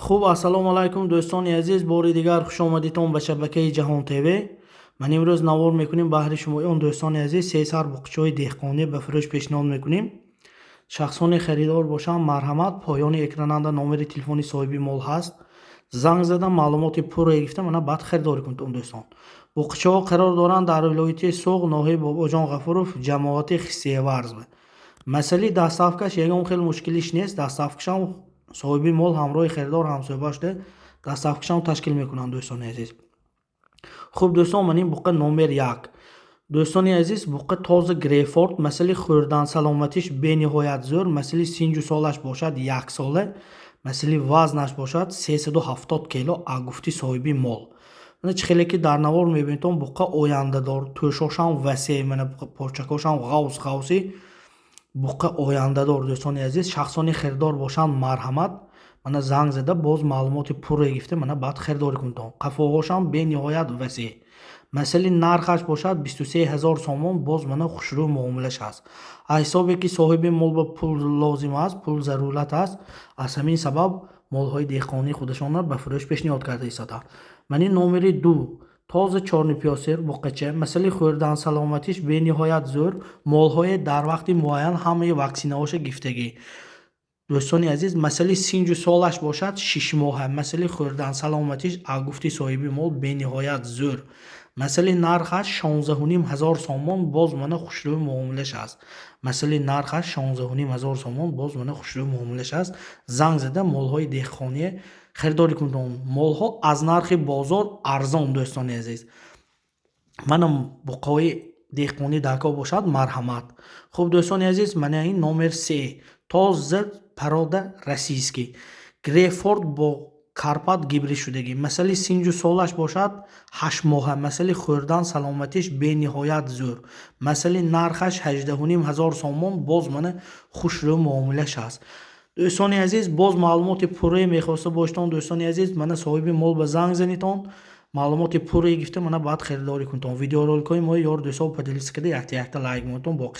خب السلام علیکم دوستان عزیز، بار دیگر خوش آمدیتون به شبکه جهان تیوی. من امروز نوار میکنیم بهر شما اون دوستان عزیز سه سر بقچه‌های دهقانی به فروش پیشنهاد میکنیم. شخصان خریدار باشن مرحمت، پایان اکراننده نامبر تلفنی صاحبی مال هست. زنگ زدن معلومات پور گرفتم من بعد خریداری کنید اون دوستان. بقچه‌ها قرار دارند در ولایت سوق ناحیه باباجان غفورов جماعت خصیه ورز. مسئله دستافکش یگان خیلی مشکلیش نیست. دستافکش هم صاحبی مال همراه خریدار همسایه شده دستافکش هم تشکیل میکنن دوستان عزیز. خوب دوستان، من این بقه نمبر 1 دوستان عزیز، بقه تازه گریفورد. مسئله خوردن سلامتیش به نهایت زور. مسئله سینجو سالش باشد 1 ساله. مسئله وزنش باشد 370 کیلو گفتی صاحبی مال. من خیلی که در نوار میبینید بقه آینده دار، توشاش هم وسیع، من پارچکاش هم غوصی بقه آینده دار دوستان عزیز. شخصانی خریدار باشند مرحمت، من زنگ زده باز معلومات پور گرفته من بعد خریداری کنم. قفاهاش هم به نهایت وسیع. مسئله نرخش باشد 23000 سومون. باز من خوشرو معاملش هست. حسابی که صاحب مال با پول لازم است، پول ضرورت است، از همین سبب مالهای دهقانی خودشان را به فروش پیشنهاد کرده ایستاده. من این نمره 2 تازه چارنی پیاسر بقچه. مسئله خوردن سلامتیش به نهایت زور. مالهای در وقت معین همه واکسینهاش گرفتگی دوستان عزیز. مسئله سینجو سالش باشد 6 ماه. مسئله خوردن سلامتیش گفتی صاحبی مال به نهایت زور. مسئله نرخش 16500 سومون. باز من خوشرو معاملش است. مسئله نرخش 16500 سومون. باز من خوشرو معاملش است. زنگ زده مالهای دهقانی خریداری کنم. مالها از نرخ بازار ارزان دوستان عزیز. منم بقای دهقانی دکا باشد مرحمت. خب دوستان عزیز، من این نمبر 3 تازه پراده رسیسکی گریفورد با карпат гибрид шудагӣ. масъалаи синҷу солаш бошад 8 моҳа. масъалаи хӯрдан саломатиш бениҳоят зӯр. масъалаи нархаш 18500 сомон. боз мана хушрӯ муомилаш аст. дӯстони азиз, боз маълумоти пуррае мехоста боштон дӯстони азиз, мана соҳиби мол ба занг занитон маълумоти пуррае гифта мана баъд херидорӣ кунтон. видеороликҳои мои ёр дӯстон падилист када якта лайк монтон боқӣ